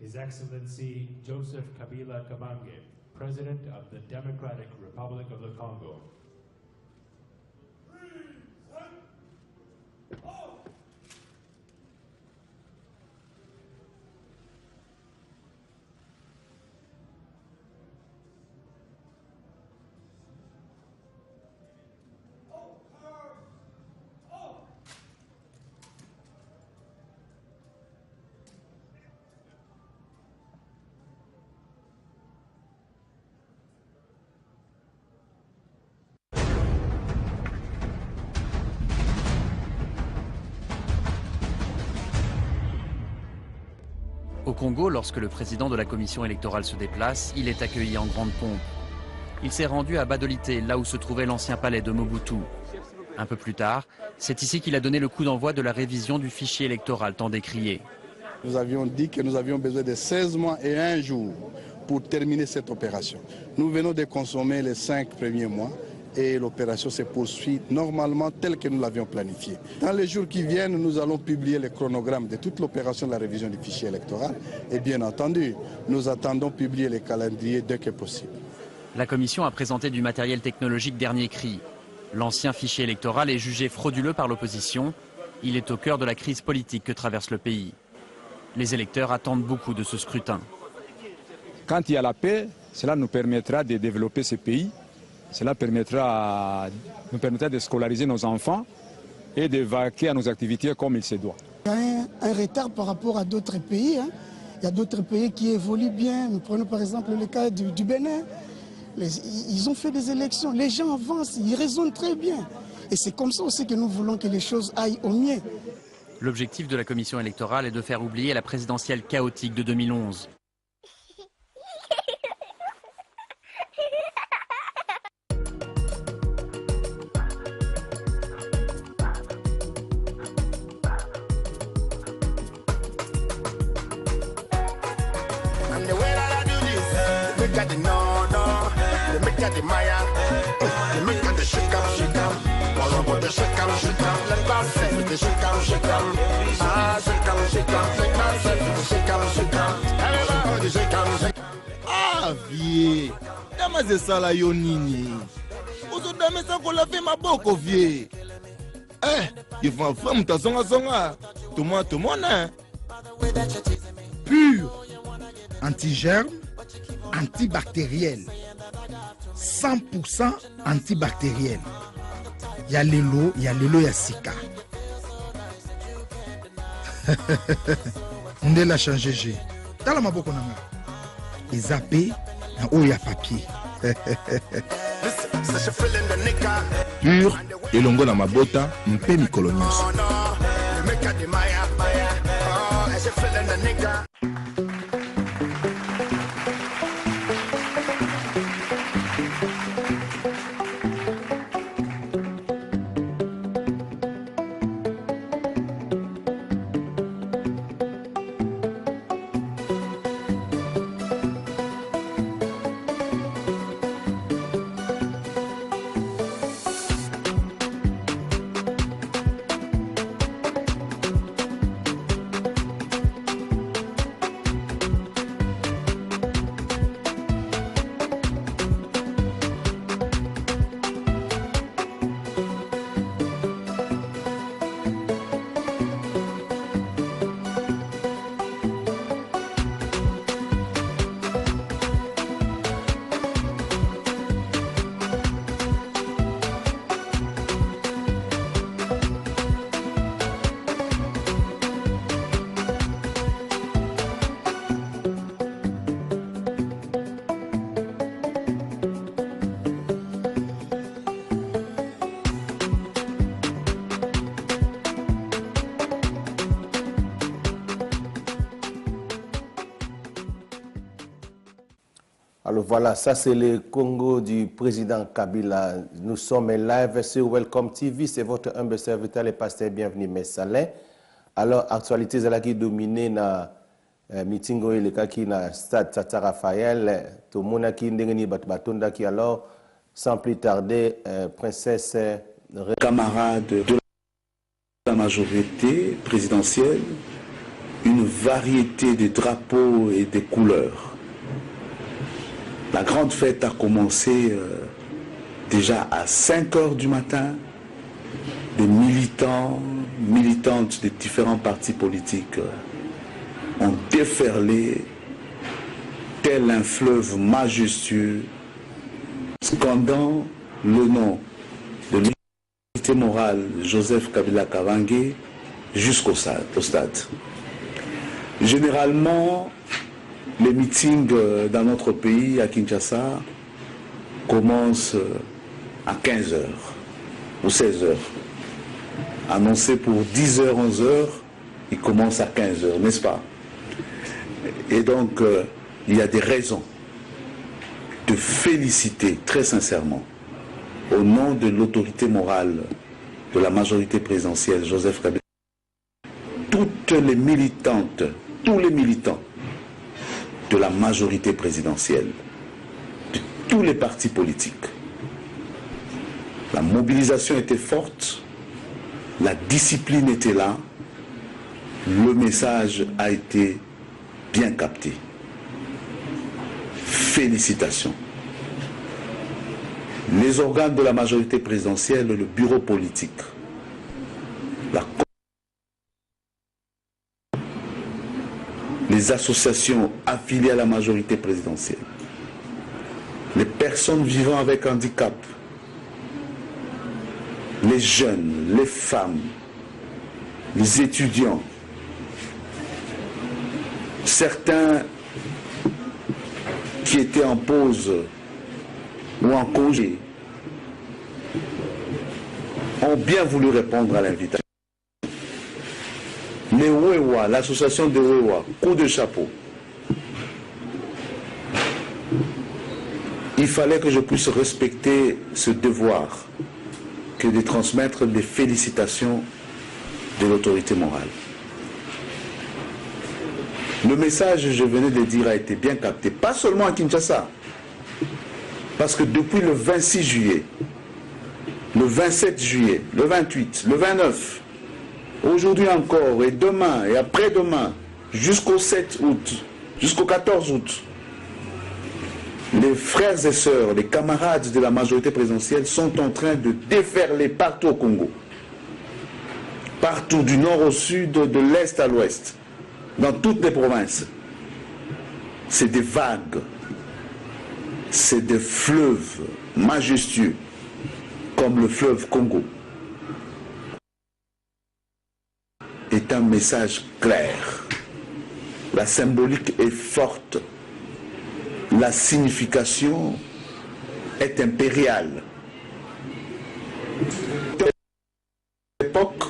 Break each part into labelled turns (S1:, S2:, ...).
S1: His Excellency Joseph Kabila Kabange, President of the Democratic Republic of the Congo.
S2: Au Congo, lorsque le président de la commission électorale se déplace, il est accueilli en grande pompe. Il s'est rendu à Badolité, là où se trouvait l'ancien palais de Mobutu. Un peu plus tard, c'est ici qu'il a donné le coup d'envoi de la révision du fichier électoral tant décrié.
S3: Nous avions dit que nous avions besoin de 16 mois et 1 jour pour terminer cette opération. Nous venons de consommer les 5 premiers mois et l'opération se poursuit normalement telle que nous l'avions planifiée. Dans les jours qui viennent, nous allons publier le chronogramme de toute l'opération de la révision du fichier électoral et bien entendu, nous attendons publier les calendriers dès que possible.
S2: La commission a présenté du matériel technologique dernier cri. L'ancien fichier électoral est jugé frauduleux par l'opposition. Il est au cœur de la crise politique que traverse le pays. Les électeurs attendent beaucoup de ce scrutin.
S4: Quand il y a la paix, cela nous permettra de développer ce pays. Cela nous permettra de scolariser nos enfants et de vaquer à nos activités comme il se doit.
S5: Il y a un retard par rapport à d'autres pays. Il y a d'autres pays qui évoluent bien. Nous prenons par exemple le cas du Bénin. Ils ont fait des élections. Les gens avancent, ils raisonnent très bien. Et c'est comme ça aussi que nous voulons que les choses aillent au mieux.
S2: L'objectif de la commission électorale est de faire oublier la présidentielle chaotique de 2011.
S6: Ah, vie, dama zesala yo nini. Uzodamesa kolave maboko vie. Il faut vraiment ta zonga. Tomona.
S7: Pur, anti-germe, antibactériel. 100% antibactériel. Il y a l'élo, il y a Sika. On est là changé G. Dans la maboko nanga. Et zappé, en haut il y a papier.
S6: Pur, elongo na mabota, mpe mikolo nyonso.
S8: Alors voilà, ça c'est le Congo du président Kabila. Nous sommes live sur Welcome TV. C'est votre humble serviteur, le pasteur bienvenu, Messalin. Alors, actualité de la qui dominée dans le meeting le cas qui na stade Tata Raphaël, tout le monde qui ndengeni batonda qui alors, sans plus tarder, princesse
S9: camarade de la majorité présidentielle,
S6: une variété de drapeaux et de couleurs. La grande fête a commencé déjà à 5 heures du matin. Des militants, militantes de différents partis politiques ont déferlé tel un fleuve majestueux, scandant le nom de l'unité morale Joseph Kabila Kabange jusqu'au stade. Généralement, les meetings dans notre pays, à Kinshasa, commencent à 15 heures ou 16 heures. Annoncé pour 10 heures, 11 heures, il commence à 15 heures, n'est-ce pas? Et donc, il y a des raisons de féliciter très sincèrement, au nom de l'autorité morale de la majorité présidentielle, Joseph Kabila, toutes les militantes, tous les militants de la majorité présidentielle, de tous les partis politiques. La mobilisation était forte, la discipline était là, le message a été bien capté. Félicitations. Les organes de la majorité présidentielle, le bureau politique, les associations affiliées à la majorité présidentielle, les personnes vivant avec handicap, les jeunes, les femmes, les étudiants, certains qui étaient en pause ou en congé ont bien voulu répondre à l'invitation. Les Wewa, l'association de Wewa, coup de chapeau. Il fallait que je puisse respecter ce devoir que de transmettre des félicitations de l'autorité morale. Le message, je venais de dire, a été bien capté, pas seulement à Kinshasa, parce que depuis le 26 juillet, le 27 juillet, le 28, le 29, aujourd'hui encore, et demain, et après-demain, jusqu'au 7 août, jusqu'au 14 août, les frères et sœurs, les camarades de la majorité présidentielle sont en train de déferler partout au Congo. Partout, du nord au sud, de l'est à l'ouest, dans toutes les provinces. C'est des vagues, c'est des fleuves majestueux, comme le fleuve Congo. Est un message clair. La symbolique est forte. La signification est impériale. À l'époque,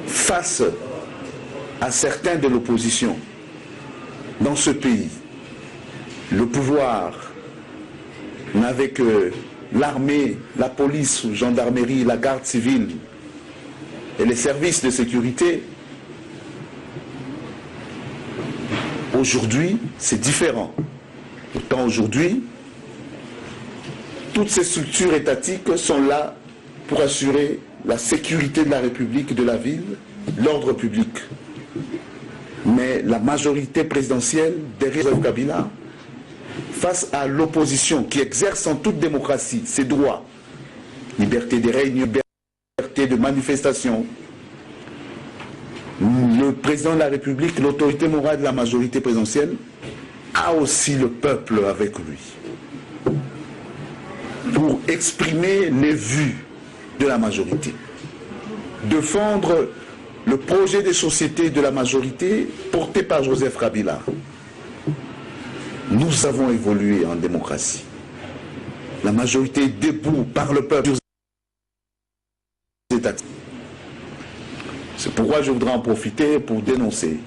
S6: face à certains de l'opposition dans ce pays, le pouvoir n'avait que l'armée, la police, la gendarmerie, la garde civile et les services de sécurité. Aujourd'hui, c'est différent. Pourtant, aujourd'hui, toutes ces structures étatiques sont là pour assurer la sécurité de la République, de la ville, l'ordre public. Mais la majorité présidentielle, derrière Kabila, face à l'opposition qui exerce en toute démocratie ses droits, liberté de réunion, liberté de manifestation, le président de la République, l'autorité morale de la majorité présidentielle, a aussi le peuple avec lui pour exprimer les vues de la majorité, défendre le projet de société de la majorité porté par Joseph Kabila. Nous avons évolué en démocratie. La majorité est debout par le peuple. C'est pourquoi je voudrais en profiter pour dénoncer.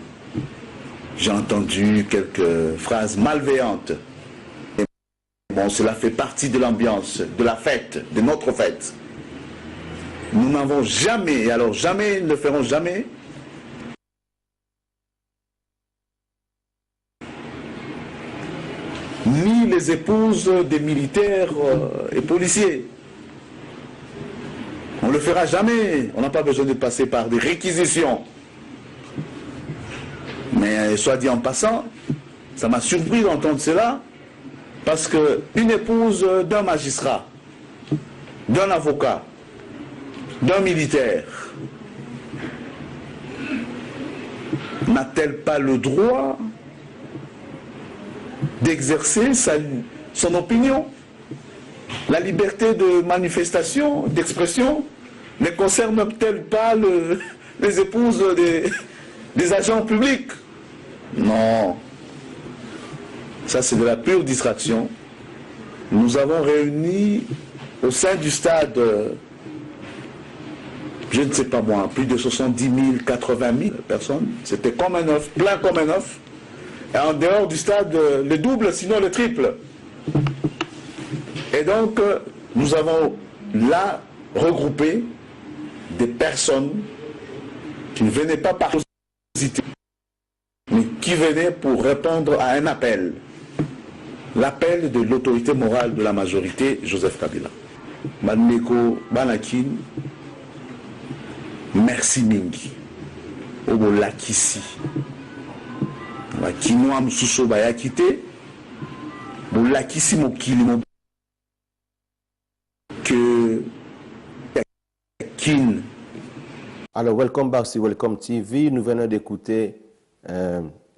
S6: J'ai entendu quelques phrases malveillantes. Bon, cela fait partie de l'ambiance, de la fête, de notre fête. Nous n'avons jamais, et alors jamais, ne le ferons jamais, ni les épouses des militaires et policiers. On ne le fera jamais. On n'a pas besoin de passer par des réquisitions. Mais soit dit en passant, ça m'a surpris d'entendre cela, parce qu'une épouse d'un magistrat, d'un avocat, d'un militaire, n'a-t-elle pas le droit d'exercer son opinion? La liberté de manifestation, d'expression, ne concerne-t-elle pas les épouses des agents publics? Non. Ça, c'est de la pure distraction. Nous avons réuni au sein du stade, je ne sais pas moi, plus de 70 000, 80 000 personnes. C'était comme un œuf, plein comme un œuf. Et en dehors du stade, le double, sinon le triple. Et donc, nous avons là regroupé des personnes qui ne venaient pas par curiosité, mais qui venaient pour répondre à un appel. L'appel de l'autorité morale de la majorité, Joseph Kabila. Maneko Banakin, merci mingi. Obo lakisi. Wakinoa msuso bayakite. Bo lakisi mokili mo. Que Kin.
S8: Alors, welcome back sur Welcome TV. Nous venons d'écouter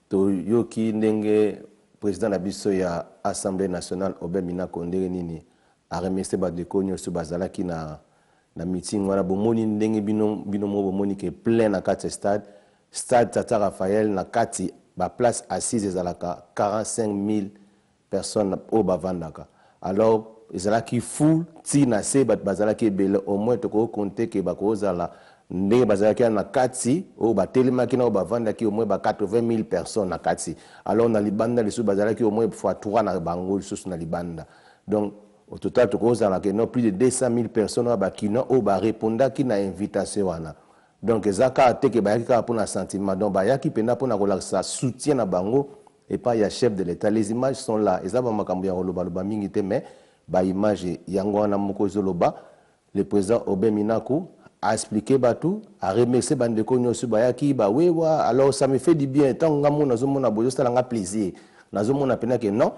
S8: Toyoki Ndenge, président de la Assemblée nationale, Obé Minako Ndenge Nini, a remercié Badeko Nyosu Bazalaki na meeting. Wana bomoni Ndenge binomo bomoni ke plein na kati stade Tata Raphaël na kati ba place assise ezalaka 45 000 personnes au bavandaka. Alors, ezalaki full tina se bazalaki bele au moins to ko compter ke bakozala ndenge bazalaki na kati o batelemaki na bavandaki au moins ba 80 000 personnes na kati. Alors na libanda lesu bazalaki au moins fois 3 na bango lesu na libanda. Donc au total to kozala ke no plus de 200 000 personnes ba kino o ba répondaki na invitation wana. Donc ezaka teke bayaki ka pour na sentiment donc bayaki pena pour na kolakisa soutien na bango et pas ya chef de l'état. Les images sont là. Ezaba makambo ya loba mingi te mais ba image yango na mokozoloba le président Obé Minaku a expliqué batou a remercié bandeko nyosu bayaki ba wewa. Alors ça me fait du bien tant ngamo nazomona boyo ça nga plaisir nazomona pena que non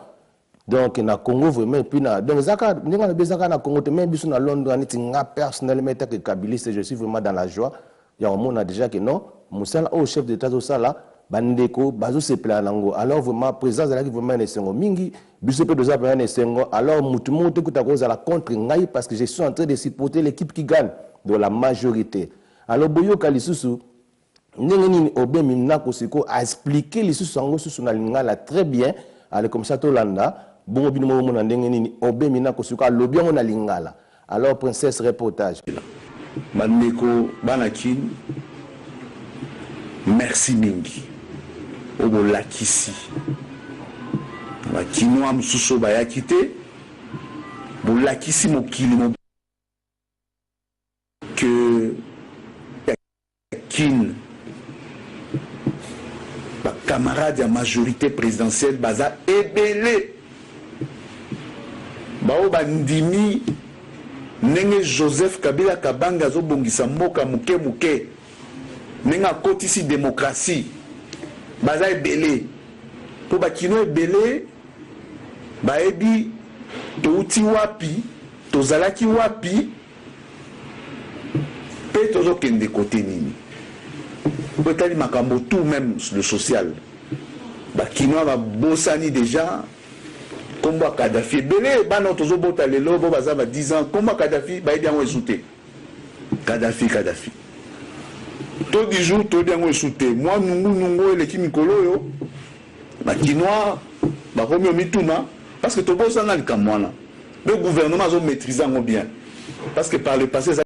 S8: donc na Congo vraiment puis na donc zaka ninga na bezaka na Congo te même biso na Londres aniti nga personnellement que kabiliste je suis vraiment dans la joie ya on a déjà que non musala au chef d'état zo sala bandeko bazo se planango. Alors vraiment présence là qui vraiment nesengo mingi biso pe doza vraiment nesengo. Alors mutu mutu kutakoza la contre ngai parce que je suis en train de supporter l'équipe qui gagne de la majorité. Alors boyo kalisusu ndenge nini Obé Minaku siko a expliqué lisusu sango susu na lingala très bien ale comme ça Tolanda bongo bino mo na ndenge nini Obé Minaku siko a lobby on na lingala. Alors princesse reportage
S6: Maneko Banakin, merci mingi. Obo lakisi. Wakinoa msuso bayakite. Bo lakisi mokili mo. Que Kin, ba camarade ya majorité présidentielle baza ebele. Bao bandimi Nenge Joseph Kabila Kabanga zo bongisa mboka muke muke. Nenga kotisi démocratie. Baza ebele. Po bakino ebele baebi touti wapi, tozalaki wapi pe tozo kende côté nini. Po tali makambo tout même le social. Bakino ba bosani déjà Komba Kadhafi belé bana tozo bota lelo bo bazaba 10 ans Komba Kadhafi ba bien esouté Kadhafi to di jour to bien esouté moi nungu le kimikolo yo ba kinois ba komi mituna parce que to bosa na likamwana le gouvernement zo maîtriser ngo bien parce que par le passé